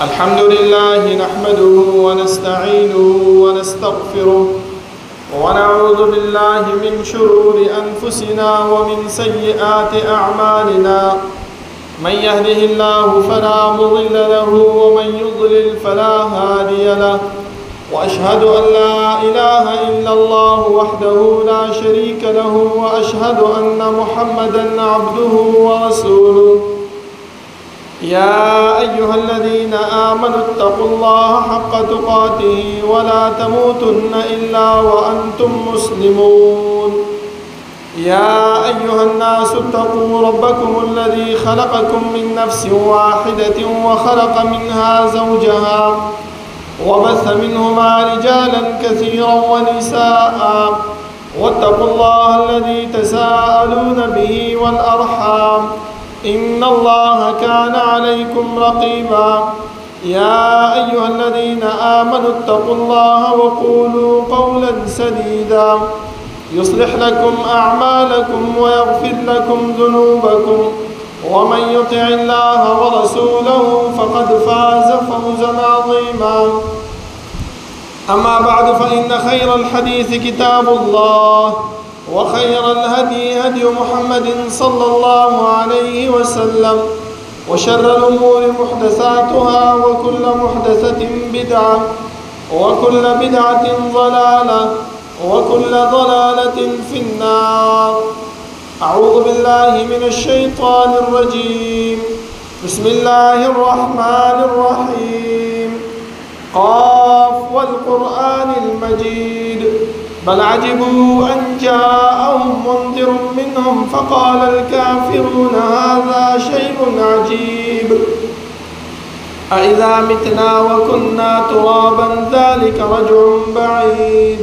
الحمد لله نحمده ونستعينه ونستغفره ونعوذ بالله من شرور أنفسنا ومن سيئات أعمالنا من يهده الله فلا مضل له ومن يضلل فلا هادي له وأشهد أن لا إله إلا الله وحده لا شريك له وأشهد أن محمدا عبده ورسوله يا أيها الذين آمنوا اتقوا الله حق تقاته ولا تموتن إلا وأنتم مسلمون يا أيها الناس اتقوا ربكم الذي خلقكم من نفس واحدة وخلق منها زوجها وبث منهما رجالا كثيرا ونساء واتقوا الله الذي تساءلون به والأرحام إن الله كان عليكم رقيبا يا أيها الذين آمنوا اتقوا الله وقولوا قولا سديدا يصلح لكم أعمالكم ويغفر لكم ذنوبكم ومن يطع الله ورسوله فقد فاز فوزا عظيما أما بعد فإن خير الحديث كتاب الله وخير الهدي هدي محمد صلى الله عليه وسلم وشر الأمور محدثاتها وكل محدثة بدعة وكل بدعة ضلالة وكل ضلالة في النار. أعوذ بالله من الشيطان الرجيم. بسم الله الرحمن الرحيم. قاف والقرآن المجيد بل عجبوا أن جاءهم منذر منهم فقال الكافرون هذا شيء عجيب أإذا متنا وكنا ترابا ذلك رجع بعيد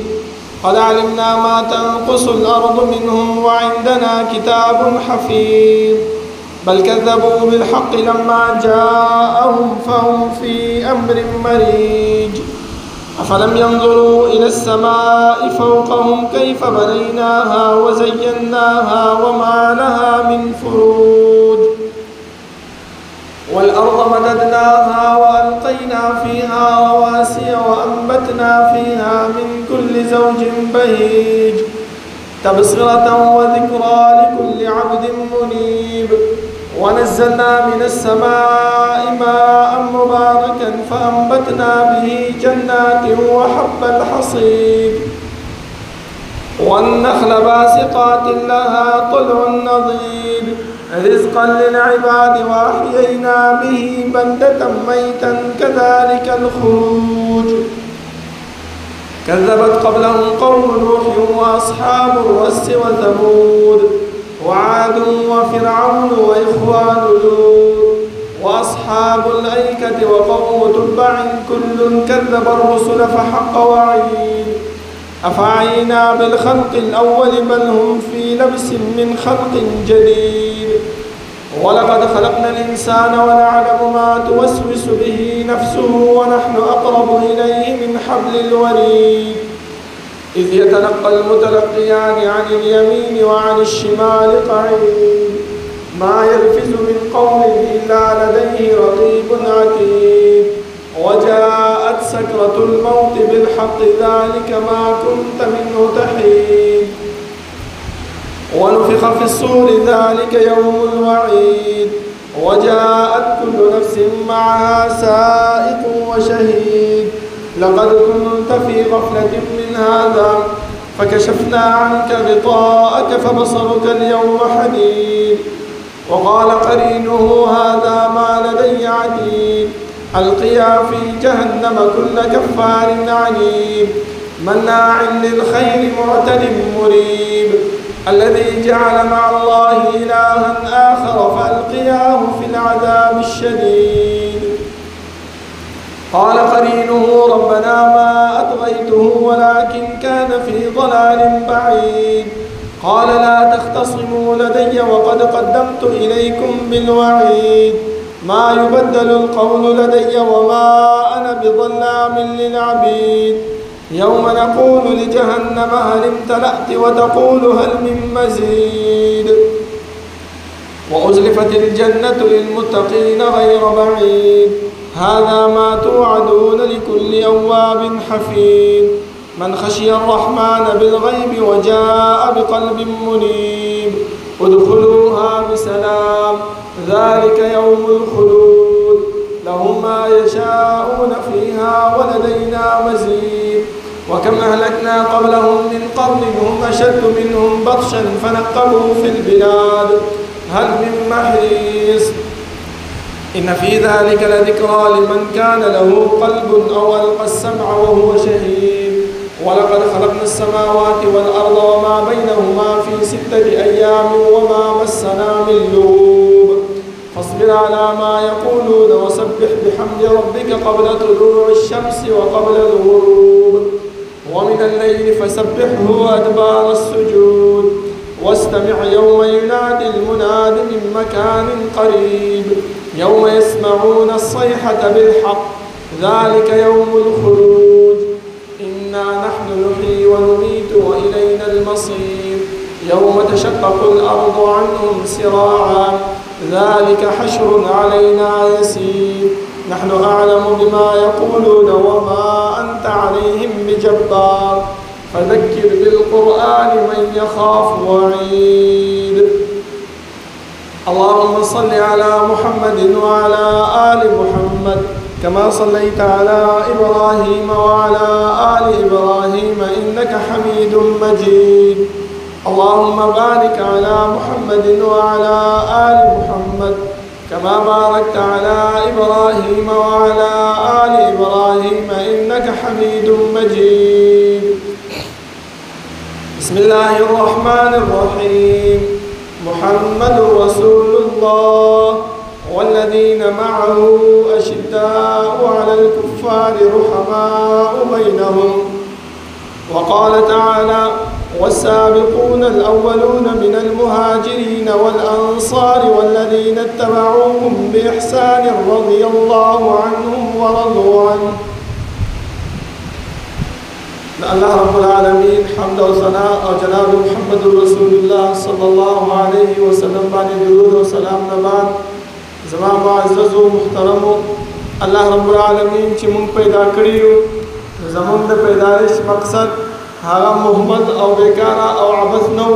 قد علمنا ما تنقص الأرض منهم وعندنا كتاب حفيظ بل كذبوا بالحق لما جاءهم فهم في أمر مريج أفلم ينظروا إلى السماء فوقهم كيف بنيناها وزيناها وما لها من فروج والأرض مددناها وألقينا فيها رواسي وأنبتنا فيها من كل زوج بهيج تبصرة وذكرى لكل عبد منيب ونزلنا من السماء ماء مباركا فأنبتنا به جنات وحب الحصيد والنخل باسقات لها طلع نضيد رزقا للعباد وأحيينا به بلدة ميتا كذلك الخروج كذبت قبلهم قوم نوح وأصحاب الرس وثمود وعاد وفرعون وإخوان لوط وأصحاب الأيكة وقوم تبع كل كذب الرسل فحق وعيد أفعينا بالخلق الأول بل هم في لبس من خلق جديد ولقد خلقنا الإنسان ونعلم ما توسوس به نفسه ونحن أقرب إليه من حبل الوريد إذ يتلقى المتلقيان عن اليمين وعن الشمال قعيد ما يلفظ من قول إلا لديه رقيب عتيد وجاءت سكرة الموت بالحق ذلك ما كنت منه تحيد ونفخ في الصور ذلك يوم الوعيد وجاءت كل نفس معها سائق وشهيد لقد كنت في غفلة من هذا فكشفنا عنك غطاءك فبصرك اليوم حديد. وقال قرينه هذا ما لدي عتيد ألقيا في جهنم كل كفار عنيد مناع للخير معتد مريب الذي جعل مع الله إلها آخر فألقياه في العذاب الشديد. قال قرينه ربنا ما أطغيته ولكن كان في ضلال بعيد قال لا تختصموا لدي وقد قدمت إليكم بالوعيد ما يبدل القول لدي وما أنا بظلام للعبيد يوم نقول لجهنم هل امتلأت وتقول هل من مزيد وأزلفت الجنة للمتقين غير بعيد هذا ما توعدون لكل أواب حفيظ من خشي الرحمن بالغيب وجاء بقلب منيب ادخلوها بسلام ذلك يوم الخلود لهم ما يشاءون فيها ولدينا مزيد وكم أهلكنا قبلهم من قرن هم أشد منهم بطشا فنقبوا في البلاد هل من محيص إن في ذلك لذكرى لمن كان له قلب أو ألقى السمع وهو شهيد ولقد خلقنا السماوات والأرض وما بينهما في 6 أيام وما مسنا من لغوب فاصبر على ما يقولون وسبح بحمد ربك قبل طلوع الشمس وقبل الغروب ومن الليل فسبحه وأدبار السجود واستمع يوم ينادي المناد من مكان قريب يوم يسمعون الصيحة بالحق ذلك يوم الخروج إنا نحن نحيي ونميت وإلينا المصير يوم تشقق الأرض عنهم سراعا ذلك حشر علينا يسير نحن أعلم بما يقولون وما أنت عليهم بجبار فذكر بالقرآن من يخاف وعيد. اللهم صل على محمد وعلى آل محمد كما صليت على إبراهيم وعلى آل إبراهيم إنك حميد مجيد. اللهم بارك على محمد وعلى آل محمد كما باركت على إبراهيم وعلى آل إبراهيم إنك حميد مجيد. بسم الله الرحمن الرحيم. محمد رسول الله والذين معه أشداء على الكفار رحماء بينهم. وقال تعالى والسابقون الأولون من المهاجرين والأنصار والذين اتبعوهم بإحسان رضي الله عنهم ورضوا عنه. الله رب العالمين حمد وثناء او جناب محمد رسول الله صلى الله عليه وسلم باندې درود او سلام نبات زما معزز او محترم الله رب العالمین چې مونږ پیدا کړیو زمونږ د پیدایش مقصد هغه محمد او بیکارا او عبث نو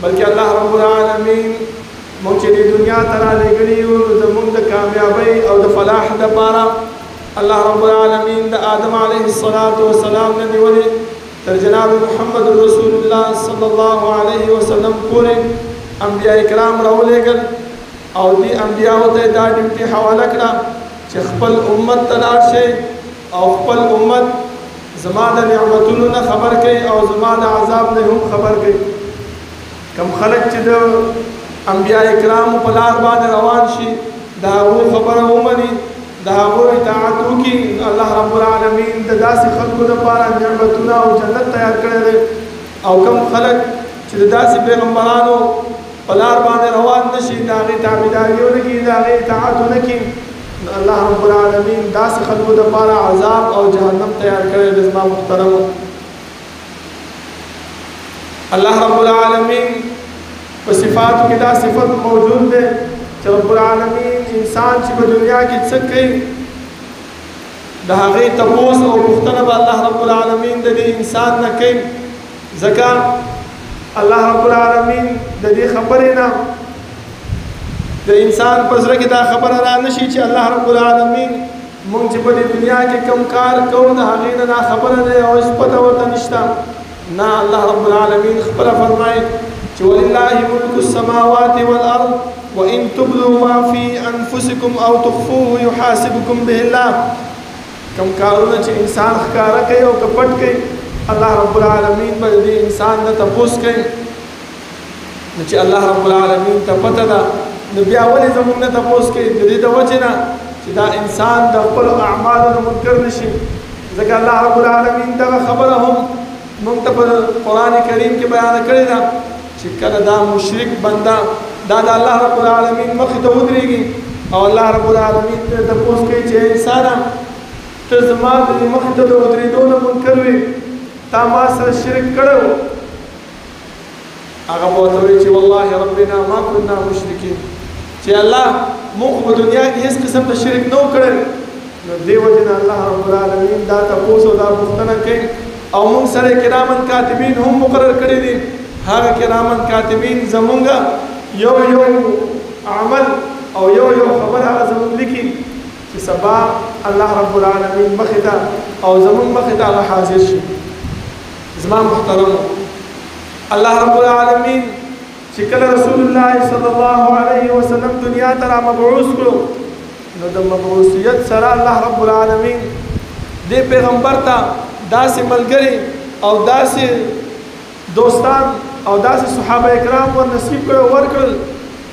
بلکې الله رب العالمین مونږ چې د دنیا ته راغلیو زمونږ د کامیابی او د فلاح لپاره الله رب العالمين دا آدم عليه الصلاة والسلام ندیولی تر جناب محمد رسول الله صلى الله عليه وسلم پورے انبیاء اکرام راولے گل او دی انبیاء ہوتے دا ڈیوٹی حوالہ کرا چه خپل امت تلار شے او خپل امت زمان نعمتونو نا خبر کئی او زمان عذاب نے هم خبر کئی کم خلق چه دا انبیاء اکرام پلار بان روان شی دا وہ خبر اومنی دا هغو اطاعت وکړي الله رب العالمین د داسې خلکو لپاره نعمتونه او جنت تیار کړی دی او کوم خلک چې د داسې پیغمبرانو په لار باندې روان نه شي د هغې تابعداري ونه کړي د هغې اطاعت ونه کړي الله رب العالمین داسې خلکو لپاره عذاب او جهنم تیار کړی دی زما محترمو الله رب العالمین په صفاتو کې دا صفت موجود دی چې رب العالمین انسان چې په دنیا کې څه کوي د هغې تپوس او پوښتنه به الله رب العالمین د دې انسان نه کوي ځکه الله رب العالمین د دې خبرې نه د انسان په زړه کې دا خبره را نشي چې الله رب العالمین مونږ چې په دې دنیا کې کوم کار کوو د هغې نه دا خبره دی او هېڅ پته ورته نشته نه الله رب العالمین خپله فرمایي چې ولله ملک السماوات والارض وان تبدوا ما في انفسكم او تخفوه يحاسبكم به الله کوم کارونه چې انسان ښکاره کوي او که پټ کوي الله رب العالمین به دې انسان نه تپوس کوي نو چې الله رب العالمین ته پته ده نو بیا ولې زموږ نه تپوس کوي د دې د وجې نه چې دا انسان د خپلو اعمالو نه منکر نشي ځکه الله رب العالمین دغه خبره هم موږ ته په قرآن کریم کې بیانه کړې ده چې کله دا مشرک بنده دا د الله رب العالمین مخې ته ودرېږي او الله رب العالمین ته تپوس کوي چې انسانه ته زما د مخې ته د ودرېدو نه منکر وې تا ما سره شرک کړی و هغه به ورته وایي چې والله ربنا ما كنا مشرکین چې الله موږ په دنیا کې هیڅ قسم د شرک نه و کړی نو دې وجې نه الله رب العالمین دا تپوس او دا پوښتنه کوي او موږ سره کرامن کاتبین هم مقرر کړي دي هغه کرامن کاتبین زمونږ یو عمل او یو خبر هغه زمونږ لیکي چې سبا الله رب العالمین مخې ته او زمونږ مخې ته هغه حاضر شي زما محترمو الله رب العالمین چې کله رسول الله صلی الله علیه وسلم دنیا ته را مبعوث کړو نو د مبعوثیت سره الله رب العالمین دې پیغمبر ته داسې ملګري او داسې دوستان او داسې صحابه کرام ور نصیب کړو ورکړل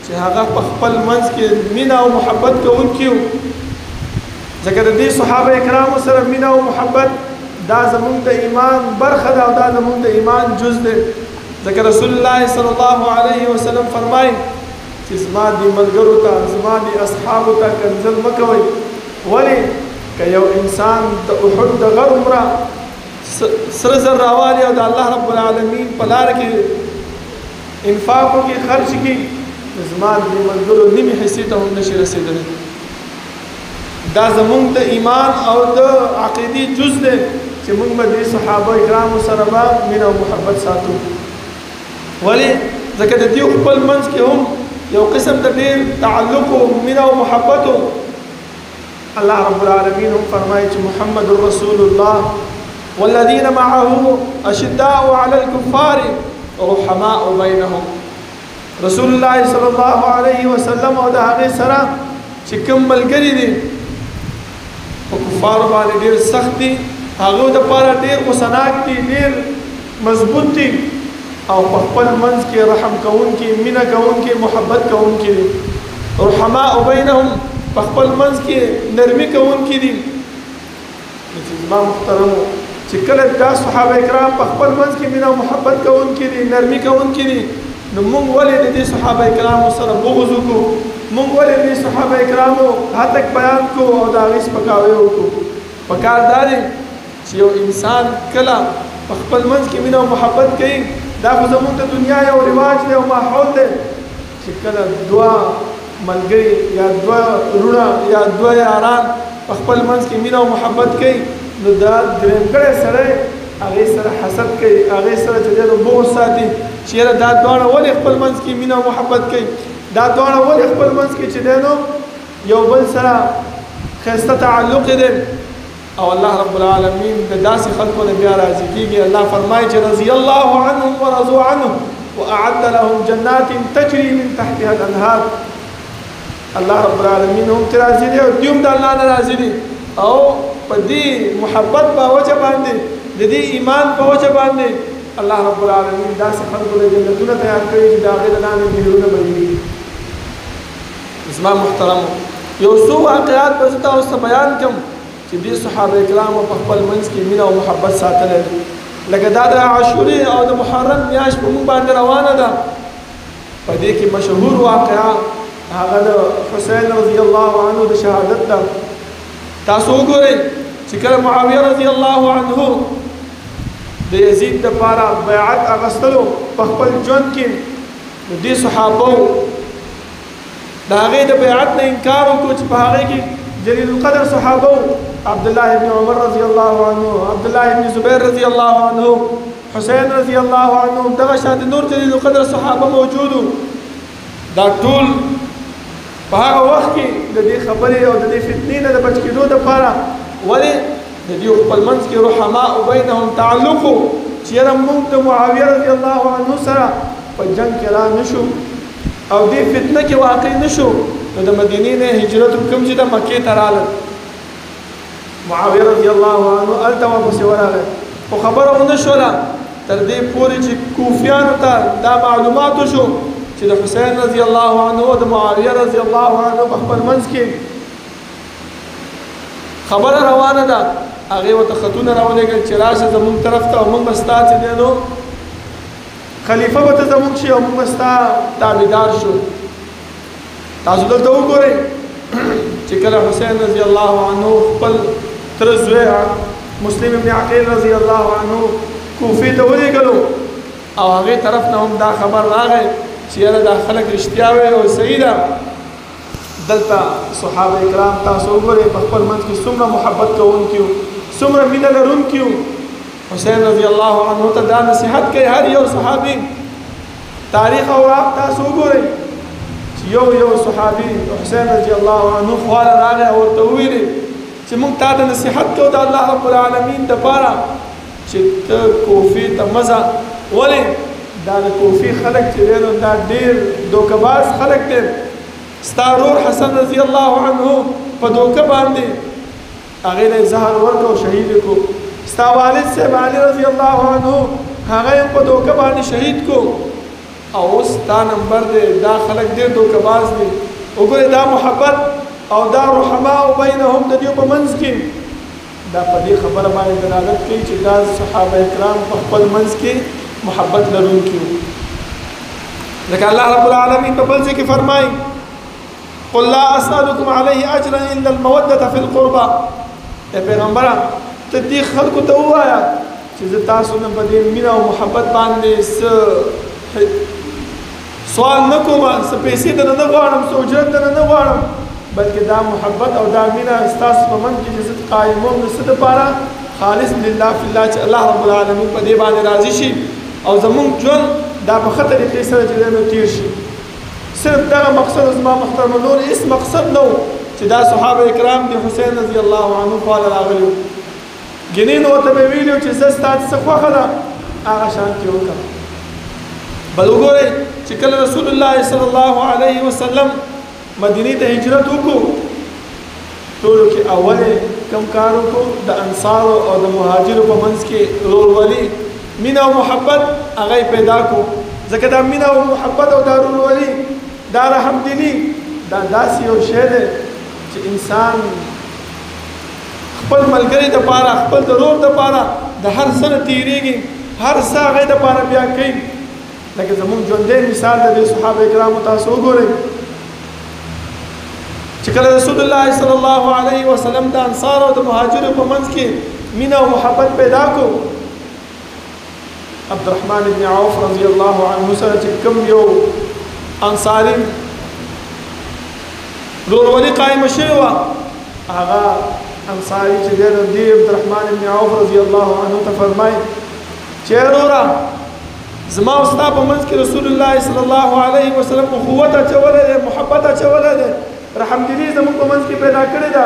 چې هغه په خپل منځ کې مینه او محبت کوونکي وو ځکه د دې صحابه کرامو سره مینه او محبت دا زمونږ د ایمان برخه ده او دا زمونږ د ایمان جز دی ځکه رسول الله صلی الله علیه وسلم فرمایي چې زما دې ملګرو ته زما دې اصحابو ته کنځل مه کوئ ولې که یو انسان د احد د غر عمره سره زر راوالي او د الله رب العالمین په لاره کې انفاق وکړي خرچ کړي زما دې ملګرو نیمې حصې ته هم نشي رسېدلی دا زمونږ د ایمان او د عقیدې جز دی چې موږ به دې صحابه کرامو سره به مینه او محبت ساتو ولې ځکه د دې خپل منځ کې هم یو قسم د ډېر تعلق او مینه او محبت الله رب العالمین هم فرمایي چې محمد رسول الله والذین معه اشداء علی الكفار رحماء بینهم رسول الله صلی الله علیه وسلم او د هغې سره چې کوم ملګري دي په کفارو باندې ډېر سخت دي هغو دپاره ډېر غوسناک دي ډېر مضبوط دي او په خپل منځ کې رحم کوونکي مینه کوونکي محبت کوونکي دي رحماء بینهم په خپل منځ کې نرمي کوونکي دي زما محترمو چې کله دا صحابه کرام په خپل منځ کې مینه او محبت کوونکي دي نرمي کوونکي دي نو موږ ولې د دې صحابه کرامو سره بغض وکړو موږ ولې د دې صحابه کرامو هتک بیان کو او د هغې سپکاوی وکړو پکار دا دی چې یو انسان کله په خپل منځ کې مینه او محبت کوي دا خو زموږ د دنیا یو رواج دی او ماحول دی چې کله دوه ملګري یا دوه وروڼه یا دوه یاران په خپل منځ کې مینه او محبت کوي نو دا درېمګړی سړی هغې سره حسد کوي هغې سره چې دی نو بغض ساتي چې یاره دا دواړه ولې خپل منځ کې مینه او محبت کوي دا دواړه ولې خپل منځ کې چې دی نو یو بل سره ښایسته تعلق دی او الله رب العالمین د داسې خلکو نه بیا راضي کېږي الله فرمایي چې رضي الله عنهم ورضوا عنه واعد لهم جنات تجري من تحتها الانهار الله رب العالمین هم ترې راضي دی او دوی هم د الله نه راضي دي او په دې محبت په وجه باندې د دې ایمان په وجه باندې الله رب العالمین داسې خلکو له جنتونه تیار کړي چې د هغې د لاندې نهرونه بهیږي زما محترمو یو څو واقعات به زه تاسو ته بیان کړم چې دې صحابه کرامو په خپل منځ کې مینه او محبت ساتلی دی لکه دا د عاشورې او د محرم میاشت په موږ باندې روانه ده په دې کې مشهور واقعه هغه د حسین رضی الله عنه د شهادت ده تاسو وګورئ چې کله معاویه رضی الله عنه د یزید دپاره بیعت اخیستلو په خپل ژوند کې نو دې صحابو د هغې د بیعت نه انکار وکړو چې په هغې کې جلیل القدر صحابو عبدالله ابن عمر رضی الله عنه عبدالله ابن زبیر رضی الله عنه حسین رضی الله عنه دغه شان نور جلیل القدر صحابه موجودو دا ټول په هغه وخت کې د دې خبرې او د دې فتنې نه د بچ کېدو دپاره ولې د دې خپل منځ کې رحماء بینهم تعلق چې یاره موږ د معاویه رضی الله عنه سره په جنګ کې را نشو او دې فتنه کې واقع نشو نو د مدینې نه هجرت وکړم چې د مکې ته راغلل معاویه رضی الله عنه هلته واپسې ورغی خو خبره ونه شوله تر دې پورې چې کوفیانو ته دا معلومات وشو چې د حسین رضی الله عنه او د معاویه رضی الله عنه په خپل منځ کې خبره روانه ده هغې ورته خطونه راولېږل چې راشه زموږ طرف ته او موږ به ستا چې دی نو خلیفه به ته زموږ شي او موږ به ستا تابعدار شو تاسو دلته وګورئ چې کله حسین رضی الله عنه خپل تره زوی مسلم ابن عقیل رضی الله عنه کوفې ته ولېږلو او هغې طرف نه هم دا خبر راغی چې یاره دا خلک رښتیا وایي او صحیح ده دلته صحابه کرام تاسو وګورئ په خپل منځ کې څومره محبت کوونکي وو څومره مینه لرونکي وو حسین رضی الله عنه ته دا نصیحت کوي هر یو صحابي تاریخ او تاسو وګورئ چې یو صحابي حسین رضی الله عنه خواله راغی او ورته وویلې چې موږ تا ته نصیحت کوو د الله رب العالمین دپاره چې ته کوفې ته مزه ولې دا د کوفې خلک چې دی نو دا ډېر دوکهباز خلک دی ستا ورور حسن رضی الله عنه په دوکه باندې هغې له یې زهر ورکړه او شهید یې کړو ستا والد صاحب علي رضی الله عنه هغه یې په دوکه باندې شهید کړو او اوس دا نمبر دی دا خلک ډېر دوکهباز دي وګورئ دا محبت او دا رحماء بینهم د دې په منځ کې دا په دې خبره باندې دلالت کوي چې دا صحابه کرام په خپل منځ کې محبت لرونکي وو ځکه الله رب العالمین په بل ځای کې فرمایي قل لا اسألكم عليه اجرا الا الموده في القربى اے پیغمبره ته دې خلکو ته ووایه چې زه تاسو نه په دې مینه او محبت باندې سوال نه کوم څه پیسې درنه نه غواړم څه اجرت درنه نه غواړم بلکې دا محبت او دا مینه ستاسو په منځ کې چې زه قایموم د څه دپاره خالص لله فی الله چې الله رب العالمین په دې باندې راضي شي او زمونږ ژوند دا په ښه طریقې سره چې دی نو تېر شي صرف دغه مقصد زما محترمه نور هېڅ مقصد نه و چې دا صحابه کرام د حسین رضی الله عنه خواله راغلي وو ګینې نو ورته مې ویلي چې زه ستا څه خوښه ده هغه شانتې وکړه بل وګورئ چې کله رسول الله صلی الله علیه وسلم مدینې ته هجرت وکړو ټولو کې اول کم کار وکړو د انصارو او د مهاجرو په منځ کې ورورولي مینه او محبت هغه پیدا کړو ځکه دا مینه او محبت او دا ورورولي دا رحمدلي دا داسې یو شی دی چې انسان خپل ملګري دپاره خپل د ورور دپاره د هر څه نه تېرېږي هر څه هغې دپاره بیا کوي لکه زمونږ ژوندی مثال د دې صحابه کرامو تاسو وګورئ چې کله رسول الله صلی الله علیه وسلم د انصار او د مهاجرو په منځ کې مینه او محبت پیدا کړو عبدالرحمن بن عوف رضی الله عنه سره چې کوم یو انصاري ورورولي قایمه شوې وه هغه انصاري چې دی نو دې عبدالرحمن بن عوف رضی الله عنه ته فرمایي چې وروره زما او ستا په منځ کې رسول الله صلی الله علیه وسلم اخوت اچولی دی محبت اچولی دی رحمدلي زموږ په منځ کې پیدا کړې ده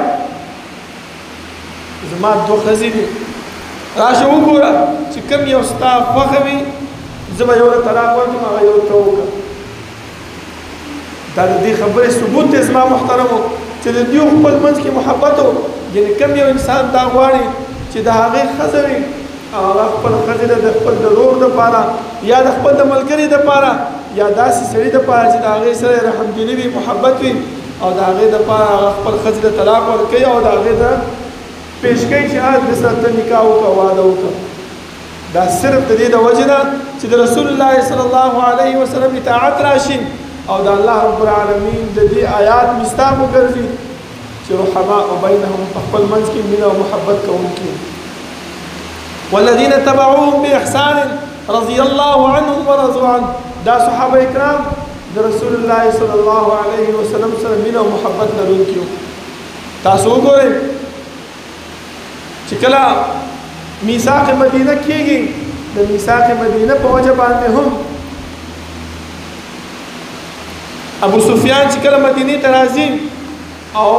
زما دوه ښځې دي راشه وګوره چې کوم یو ستا خوښه وي زه به یو له طلاق ورکړم هغه یو ته وکړه دا د دې خبرې ثبوت دی زما محترمو چې د دوی خپل منځ کې محبت و یعنې کوم یو انسان دا غواړي چې د هغې ښځه وي او هغه خپل ښځې د خپل د ورور دپاره یا د خپل د ملګري دپاره یا داسې سړي دپاره چې د هغې سره رحمدلي وي محبت وي او د هغې دپاره هغه خپل ښځې د طلاق ورکوي او د هغې د پیش کوي چې د سره ته نکاح وکړه واده وکړه دا صرف د دې د وجې نه چې د رسول الله صلی الله علیه وسلم اطاعت راشي او د الله رب العالمین د دې آیات مصداق وګرځي چې رحماء بینهم په خپل منځ کې مینه او محبت کوونکي والذین تبعوهم باحسان رضی الله عنهم ورضوا عنه دا صحابه کرام د رسول الله صلی الله علیه وسلم سره مینه او محبت لرونکي تاسو وګورئ چې کله میثاق مدینه کېږي د میثاق مدینه په وجه باندې هم ابو سفیان چې کله مدینې ته راځي او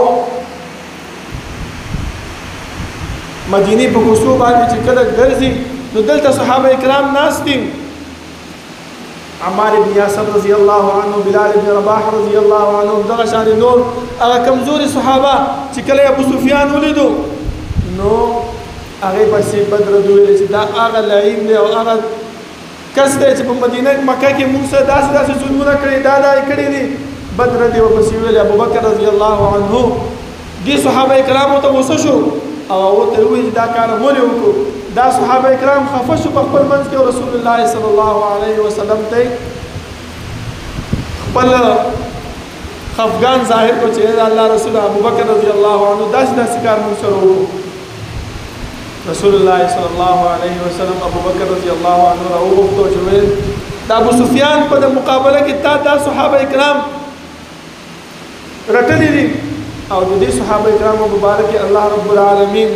مدینې په کوڅو باندې چې کله ګرځي نو دلته صحابه کرام ناست دي عمار بن یاسر رضی الله عنه بلال بن رباح رضی الله عنه دغه شان نور هغه کمزوري صحابه چې کله ابو سفیان ولیدو نو هغه پسې بدر دوی چې دا هغه لعین دی او هغه کس دی چې په مدینه مکه کې موږ سره داسې ظلمونه کړي دا کړي دي بدر دی پسې ویل ابو بکر رضی الله عنه دي صحابه کرامو ته وسو شو او ته وی دا کار مولې وکړو دا صحابه کرام خفه شو په خپل منځ کې رسول الله صلی الله علیه وسلم ته خپل خفګان ظاهر کو چې الله رسول ابو بکر رضی الله عنه داسې کار موږ سره وکړو رسول الله صلی الله علیه وسلم ابو بکر رضی الله عنه راوغوښتو چې ویل دا ابو سفیان په مقابله کې دا صحابه کرام رټلي دي او د دې صحابه کرامو مبارک الله رب العالمین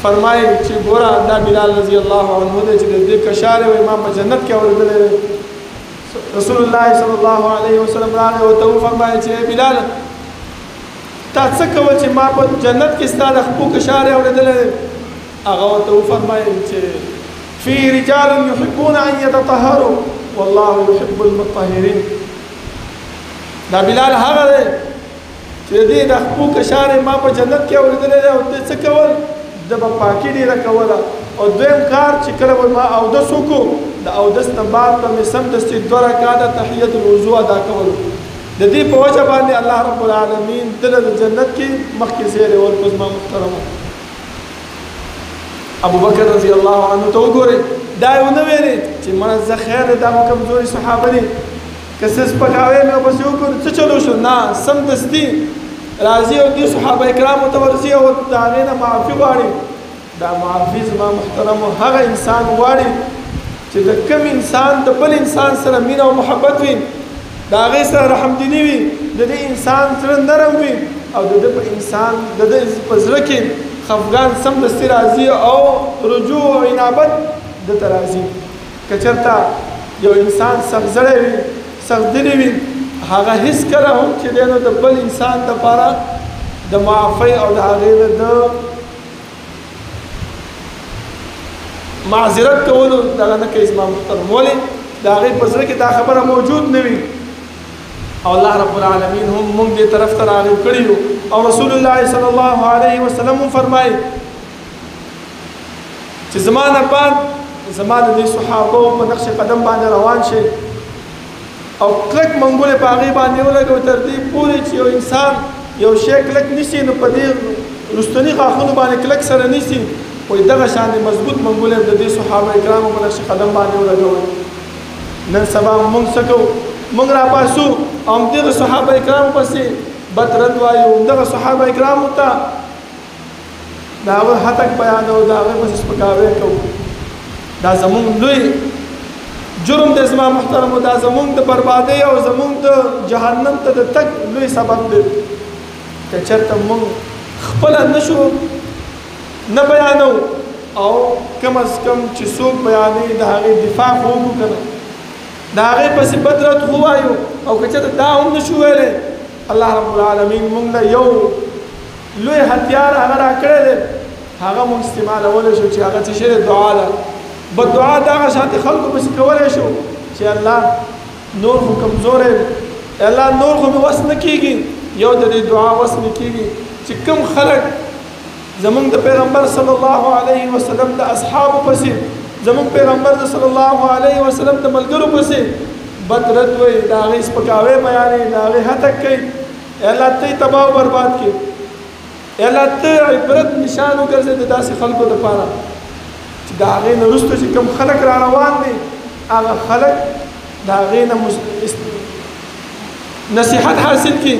فرمایي چې ګوره دا بلال رضی الله عنه دی چې د دې کشاره و امام په جنت کې اوریدل رسول الله صلی الله علیه وسلم راغی او ته فرمایي چې بلال تا څه کول چې ما په جنت کې ستاسو خپل کشاره اوریدل هغه ته فرمایي چې فی رجال یحبون ان یتطهروا والله يحب المطهرین دا بلال هغه دی چې دې د خپل کشاره ما په جنت کې اوریدل او څه کول د پاکي ډیره کوله او دویم کار چې کله ما اودس وکړو د اودس نه بعد به سمدستي 2 رکعاته تحیت الوضو ادا کول د دې په وجه باندې الله رب العالمین دله د جنت کې مخکې زیره ورکوز ما محترم ابو بکر رضی الله عنه ته وګورئ دا یو نه ویلي چې مړه زه خیر دا کمزوري صحابه دي که څه سپکاوی مې ورپسې وکړو څه چلو شو نه سمدستي راځي او دې صحابه کرامو ته ورځي او د هغې نه معافي غواړي دا معافي زما محترمو هغه انسان غواړي چې د کوم انسان د بل انسان سره مینه او محبت وي د هغې سره رحمدلي وي د دې انسان زړه نرم وي او د ده په انسان د ده په زړه کې خفګان سمدستي راځي او رجوع او انابت دته راځي که چېرته یو انسان سختزړی وي سختدلي وي هغه هیڅ کله هم چې دی نو د بل انسان دپاره د معافۍ او د هغې نه د معذرت کولو دغه نه کوي زما محترم ولې د هغې په زړه کې دا خبره موجود نه وي او الله رب العالمین هم موږ دې طرف ته راغب کړي یو او رسول الله صلی الله علیه وسلم هم فرمایي چې زما نه بعد زما د دې صحابو په نقش قدم باندې روان شي او کلک منګولې په هغې باندې ولګوي تر دې پورې چې یو انسان یو شی کلک نیسي نو په دې رستني غاښونو باندې کلک سره نیسي وایي دغه شانې مضبوط منګولې د دې صحابه کرامو په نقش قدم باندې ولګوي نن سبا موږ څه کوو موږ راپاسو او همدغه صحابه کرامو پسې بد رد وایو همدغه صحابه کرامو ته د هغه هتک بیانو د هغې پسې سپکاوی کوو دا زموږ لوی جرم دی زما محترمو دا زموږ د بربادۍ او زموږ د جهنم ته د تګ لوی سبب دی که چېرته موږ خپله نشو نه بیانو او کم از کم چې څوک بیانوي د هغې دفاع خو وکړو که نه د هغې پسې بد رد خو وایو او که چېرته دا هم نشو ویلی الله رب العالمین موږ له یو لوی هتیار هغه راکړی دی هغه موږ استعمالولی شو چې هغه څه شی دی دعا ده بد دعا دغه شانتې خلکو پسې کولی شو چې الله نور خو کمزوری الله نور خو مې وس نه کېږي یو د دې دعا وس نه کېږي چې کوم خلک زمونږ د پیغمبر صلی الله علیه وسلم د اصحابو پسې زمونږ پیغمبر صلی الله علیه وسلم د ملګرو پسې بد رد وایي د هغې سپکاوی بیانوي د هغې هتک کوي الله ته یې تباه او برباد کړي الله ته عبرت نشان وګرځې د داسې خلکو دپاره چې د هغې نه وروسته چې کوم خلک را روان دي هغه خلک د هغې نه نصیحت حاصل کړي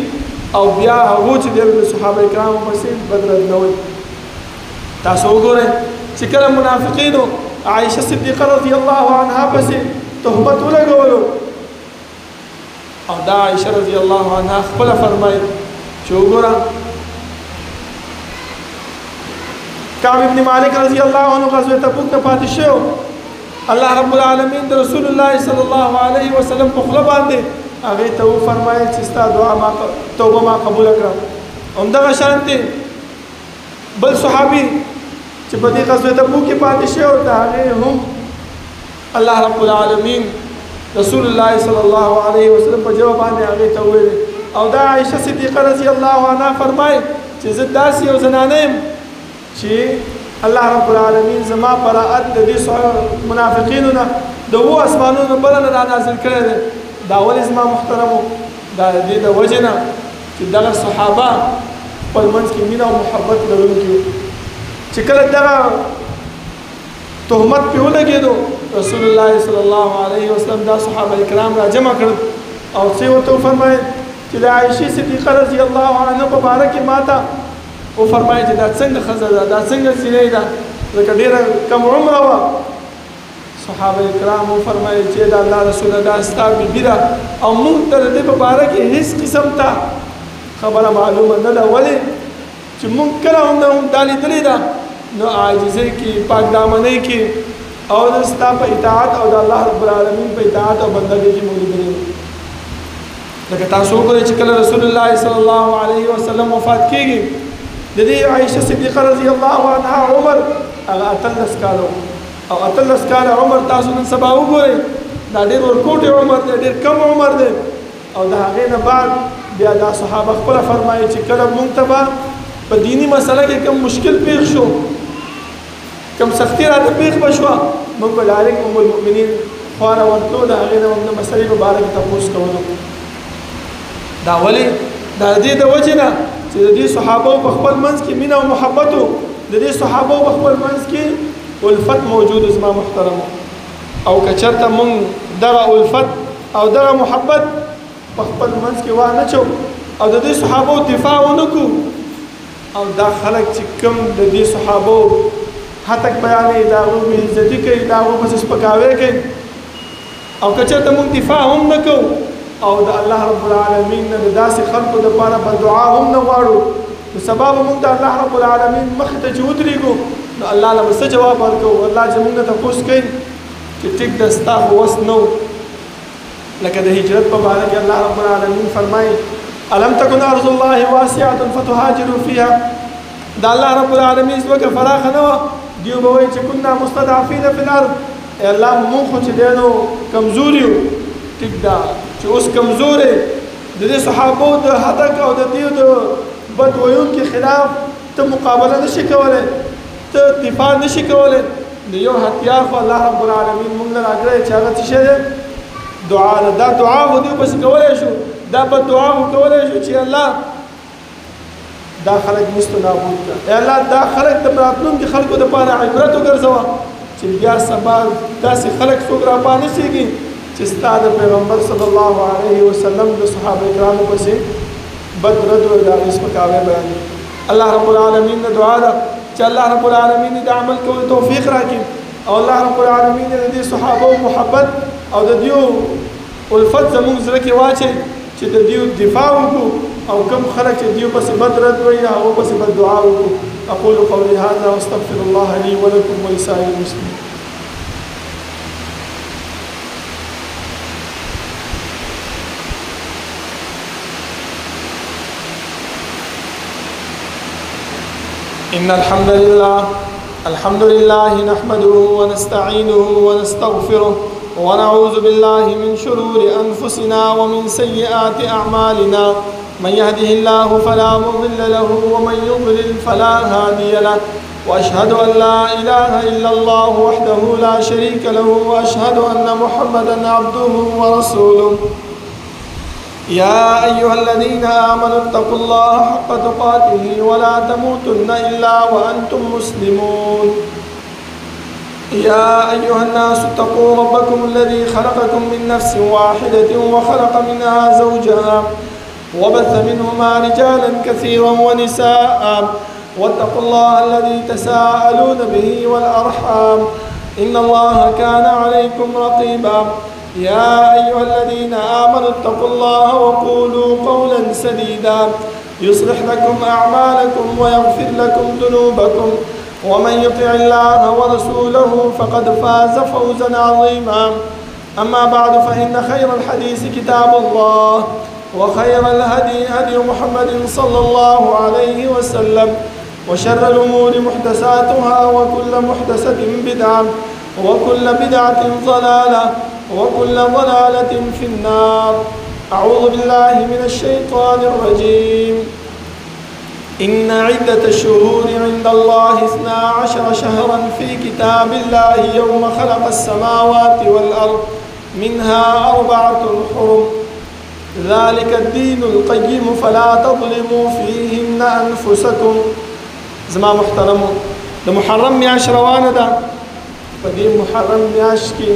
او بیا هغو چې دی د صحابه کرامو پسې بد رد نه وایي تاسو وګورئ چې کله منافقینو عایشه صدیقه رضی الله عنها پسې تهمت ولګولو او دا عایشه رضی الله عنها خپله فرمایي چې وګوره کعب ابن مالک رضی الله عنه غزوه تبوک ته پاتې شو الله رب العالمین د رسول الله صلی الله علیه وسلم په خوله باندې هغې ته وفرمایل چې ستا دعا توبه ما قبوله کړه. همدغه شانتې بل صحابي چې په دې غزوه تبوک کې پاتې شوی و د هغې هم الله رب العالمین رسول الله صلی الله علیه وسلم په جواب باندې هغې ته وویل. او دا عایشه صدیقه رضی الله عنها فرمایي چې زه داسې یو زنانه یم چې الله رب العالمین زما براءت د دې منافقینو نه د 7 اسمانونو بله نه رانازل کړی دی. دا ولې زما محترمو دا د دې د وجې نه چې دغه صحابه خپل منځ کې مینه او محبت لرونکي وو. چې کله دغه تهمت پرې ولګېدو رسول الله صلی الله علیه وسلم دا صحابه کرام را جمع کړل او څه ورته وفرمایل چې د عایشې صدیقه رضی الله عنها په باره کې ماته وفرمایل چې دا څنګه ښځه ده دا څنګه سینۍ ده ځکه ډېره کم عمره وه. صحابه کرام وفرمایل چې د الله رسوله دا ستا بیبي ده او موږ ته د دې په باره کې هېڅ قسم ته خبره معلومه نه ده. ولې چې موږ کله هم دا لیدلې ده نو عاجزۍ کې پاک دامنۍ کې او د ستا په اطاعت او د الله رب العالمین په اطاعت او بندګۍ کې موږ لیدلې ده. لکه تاسو وګورئ چې کله رسول الله صلی الله علیه وسلم وفات کېږي د دې عایشه صدیقه رضی الله عنها عمر هغه 18 کاله او 18 کاله عمر تاسو نن سبا وګورئ دا ډېر ورکوټی عمر دی ډېر کم عمر دی. او د هغې نه بعد بیا دا صحابه خپله فرمایي چې کله موږ ته به په دیني مسله کې کوم مشکل پیښ شو کوم سختي راته پیښ به شوه موږ به ډایرکټ ام المؤمنین خوا نه ورتلو د هغې نه به د مسلې په باره کې تپوس کولو. دا ولې دا د دې د وجې نه چې د دې صحابو په خپل منځ کې مینه او محبت و د دې صحابو په خپل منځ کې الفت موجود زما محترمو. او که چېرته موږ دغه الفت او دغه محبت په خپل منځ کې وانهچو او د دې صحابو دفاع ونه کړو او دا خلک چې کوم د دې صحابو هتک بیانوي د هغو بېعزتي کوي د هغو پسې سپکاوی کوي او که چېرته موږ دفاع هم نه کوو او د الله رب العالمین نه د داسې خلکو دپاره به دعا هم نه غواړو نو سبا به موږ د الله رب العالمین مخې ته چې ودرېږو نو الله له به څه جواب ورکوو. الله چې موږ نه تپوس کوي چې ټیک ده ستا خو وس نه و. لکه د هجرت په باره کې الله رب العالمین فرمایي الم تکن ارض الله واسعة فتهاجروا فيها. د الله رب العالمین ځمکه فراخه نه وه دیو به وایي چې کنا مستضعفین فی الارض ای الله مونږ خو چې دی نو کمزوري یو ټیک ده چې اوس کمزورې د دې صحابو د هتک او د دې د بد ویونکي خلاف ته مقابله نشي کولی ته دفاع نشي کولی د یو هتیار خو الله رب العالمین مونږ له راکړی چې هغه څه شی دی دعا ده. دا دعا خو دوی پسې کولی شو دا بد دعا خو کولی شو چې الله دا خلک مست و نابود کړه. ای الله دا خلک د راتلونکي خلکو دپاره عبرت وګرځوه چې بیا سبا داسې خلک څوک راپانسېږي چې ستا د پیغمبر صلی الله علیه وسلم د صحابه کرامو پسې بد رد و د هغې سپکاوی بیانوي. الله رب العالمین نه دعا ده چې الله رب العالمین د عمل کولو توفیق راکړي او الله رب العالمین د دې صحابو محبت او د دیو الفت زموږ زړه کې واچوي چې د دیو دفاع وکړو او کوم خلک چې دیو پسې بد رد وایي هغو پسې بد دعا وکړو. اقول قولي هذا واستغفر الله لي ولكم ولسائر المسلمين. إن الحمد لله نحمده ونستعينه ونستغفره ونعوذ بالله من شرور أنفسنا ومن سيئات أعمالنا من يهده الله فلا مضل له ومن يضلل فلا هادي له وأشهد أن لا إله إلا الله وحده لا شريك له وأشهد أن محمدا عبده ورسوله. يا أيها الذين آمنوا اتقوا الله حق تقاته ولا تموتن إلا وأنتم مسلمون. يا أيها الناس اتقوا ربكم الذي خلقكم من نفس واحدة وخلق منها زوجها وبث منهما رجالا كثيرا ونساء واتقوا الله الذي تساءلون به والأرحام إن الله كان عليكم رقيبا. يا أيها الذين آمنوا اتقوا الله وقولوا قولا سديدا يصلح لكم أعمالكم ويغفر لكم ذنوبكم ومن يطع الله ورسوله فقد فاز فوزا عظيما. أما بعد فإن خير الحديث كتاب الله وخير الهدي هدي محمد صلى الله عليه وسلم وشر الأمور محدثاتها وكل محدثة بدعة وكل بدعة ضلالة وكل ضلالة في النار. أعوذ بالله من الشيطان الرجيم. إن عدة الشهور عند الله 12 شهرا في كتاب الله يوم خلق السماوات والأرض منها 4 حرم ذلك الدين القيم فلا تظلموا فيهن أنفسكم. زما محترمو د محرم میاشت روانه ده. په دې محرم میاشت کې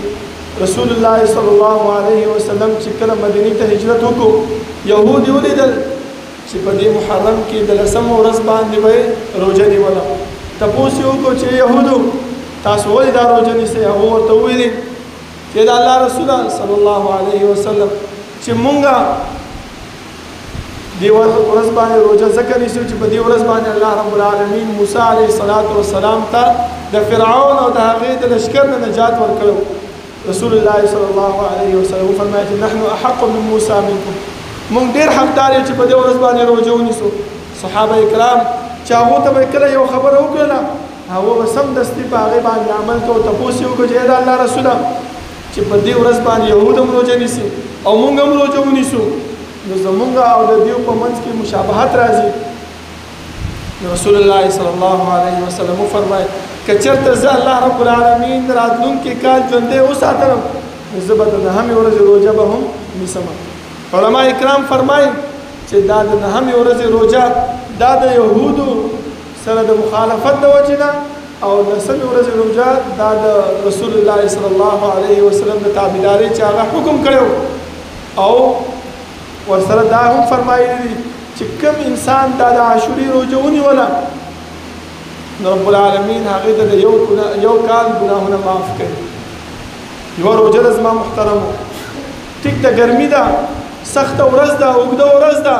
رسول الله صلی الله علیه وسلم چې کله مدینې ته هجرت وکړو یهود ولیدل چې په دې محرم کې د 10 ورځ باندې به روزه نیوله. تپوس یې وکړو چې یهودو تاسو ولې دا روزه نیسئ؟ هغه ورته وویل چې د الله رسول صلی الله علیه وسلم چې مونږه دې ورځ باندې روزه ځکه نیسو چې په دې ورځ باندې الله رب العالمین موسی علیه السلام ته د فرعون او د هغې د لښکر نه نجات ورکړو. رسول الله صلی الله علیه وسلم فرمایي چې نحن احق من موسی منکم، مونږ ډېر حقدار یو چې په دې ورځ باندې روزه ونیسو. صحابه کرام چې هغو ته به کله یو خبره وکړله هغه به سمدستي په هغې باندې عمل کوو. تپوس یې وکړو چې د الله رسوله چې په دې ورځ باندې یهود هم روزه نیسي او مونږ هم روزه ونیسو نو زمونږ او د دیو په منځ کې مشابهت راځي. رسول الله صلی الله علیه وسلم وفرمایي که چېرته زه الله رب العالمین راتلونکي کال ژوندی وساتلم نو زه به د 9مې ورځې روژه به هم نیسم. علما کرام فرمایي چې دا د 9مې ورځې روژه دا د یهودو سره د مخالفت د وجې نه او د 10مې ورځې روژه دا د رسول الله صلی الله علیه وسلم د تابعدارۍ چې هغه حکم کړی او ورسره دا هم فرمایلی دي چې کوم انسان دا د عاشورې روژه ونیوله نو رب العالمین هغې ته د یو کال ګناهونه معاف کوي. یوه روژه ده زما محترمو، ټیک ده ګرمي ده، سخته ورځ ده، اوږده ورځ ده،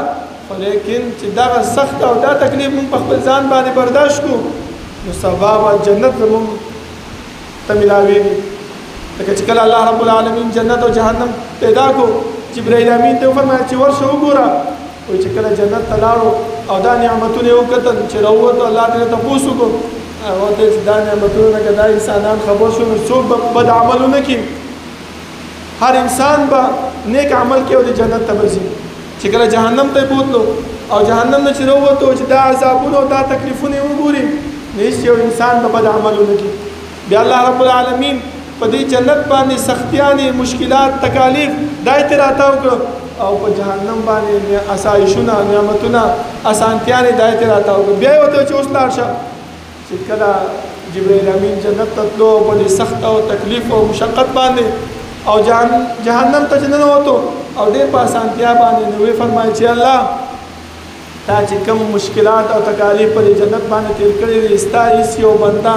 خو لیکن چې دغه سخت او دا تکلیف موږ په خپل ځان باندې برداشت کړو نو سبا به جنت زموږ ته میلاویږي. لکه چې کله الله رب العالمین جنت او جهنم پیدا کړو جبرائیل امین ته وفرمایل چې ورشه وګوره. وایي چې کله جنت ته لاړو او دا نعمتونه یې وکتل چې راووتو الله ترې تپوس وکړو هغه ته چې دا نعمتونه نه که دا انسانان خبر شو نو څوک به بد عملونه کوي. هر انسان به نیک عمل کوي او د جنت ته به ځي. چې کله جهنم ته یې بوتلو او جهنم نه چې راووتو چې دا عذابونه او دا تکلیفونه یې وګوري نو هېڅ یو انسان به بد عملونه کوي. بیا الله رب العالمین په دې جنت باندې سختیانې مشکلات تکالیف دا یې ترې راتاو کړه او په جهنم باندې اسایشونه نعمتونه اسانتیانې دا یې ترې راتاو کړه. بیا یې ورته چې اوس لاړ شه. چې کله جبرائیل امین جنت ته تلو په دې سخت او تکلیف او مشقت باندې او جهنم ته چې ننوتو او ډېر په اسانتیا باندې نو ویې فرمایي چې الله تا چې کوم مشکلات او تکالیف په دې جنت باندې تېر کړي دي ستا هېڅ یو بنده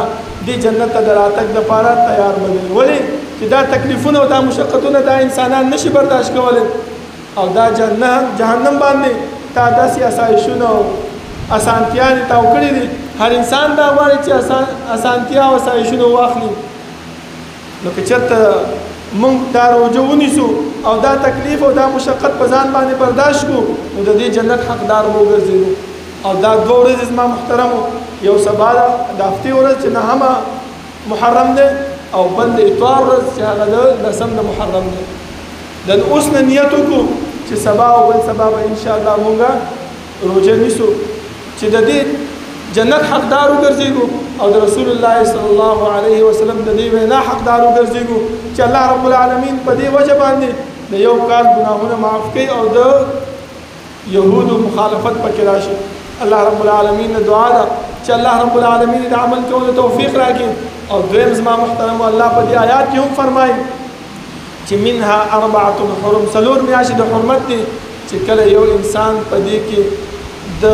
دې جنت ته د راتګ دپاره تیار نه دی. ولې چې دا تکلیفونه او دا مشقتونه دا انسانان نشي برداشت کولی او دا جهنم باندې تا داسې اسایشونه او اسانتیانې تاو کړي دي. هر انسان دا غواړي چې اسانتیا او اسایشونه واخلي. نو که چېرته موږ دا روژه ونیسو او دا تکلیف او دا مشقت په ځان باندې برداشت کړو نو د دې جنت حقدار به وګرځېدو. او دا 2 ورځې زما محترمو، یو سبا ده د هفتې ورځ چې 9مه محرم دی او بل د اتوار ورځ چې هغه د 10 د محرم دی. د اوس نه نیت وکړو چې سبا او بل سبا به انشاءالله مونږ روژه نیسو چې د دې جنت حقدار وګرځېږو او د رسول الله صلی الله علیه وسلم د دې وینا حقدار وګرځېږو چې الله رب العالمین په دې وجه باندې د یو کال ګناهونه معاف کوي او د یهودو مخالفت پکې راشي. الله رب العالمین دعا ده چې الله رب العالمین د عمل کولو توفیق راکړي. او دویم زما محترم الله په دې آیات کې هم فرمایي چې منها 4 حرم، 4 میاشتې د حرمت دي چې کله یو انسان په دې کې د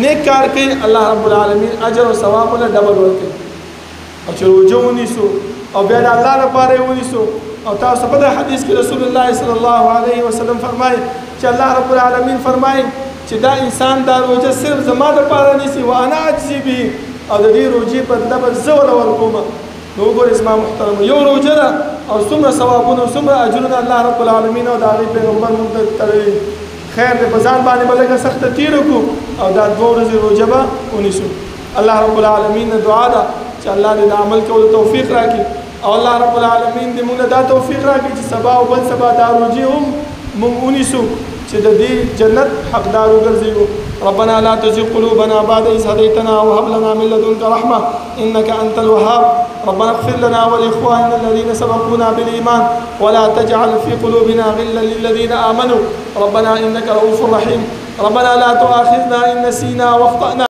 نیک کار کوي الله رب العالمین اجر او ثواب له ډبل ورکوي. او چې روژه ونیسو او بیا د الله لپاره یې ونیسو او تاسو په دې حدیث کې رسول الله صلی الله علیه وسلم فرمایي چې الله رب العالمین فرمایي چې دا انسان دا روژه صرف زما دپاره نیسي وانا اجزي به او د دې روژې بدله به زه وله ورکوم. نو وګورئ زما محترمو یو روژه ده او څومره ثوابونه او څومره اجرونه الله رب العالمین او د هغې پیغمبر موږ ته تړلي. خیر دی په ځان باندې به لږه سخته تېره کړو او دا 2 ورځې روژه به ونیسو. الله رب العالمین نه دعا ده چې الله دې د عمل کولو توفیق راکړي او الله رب العالمین دې موږ دا توفیق راکړي چې سبا او بل سبا دا روژې هم موږ ونیسو چې د دې جنت حقدار وګرځو. ربنا لا تزغ قلوبنا بعد إذ هديتنا وهب لنا من لدنك رحمة إنك أنت الوهاب. ربنا اغفر لنا ولإخواننا الذين سبقونا بالإيمان ولا تجعل في قلوبنا غلا للذين آمنوا ربنا إنك رؤوف رحيم. ربنا لا تؤاخذنا إن نسينا واخطأنا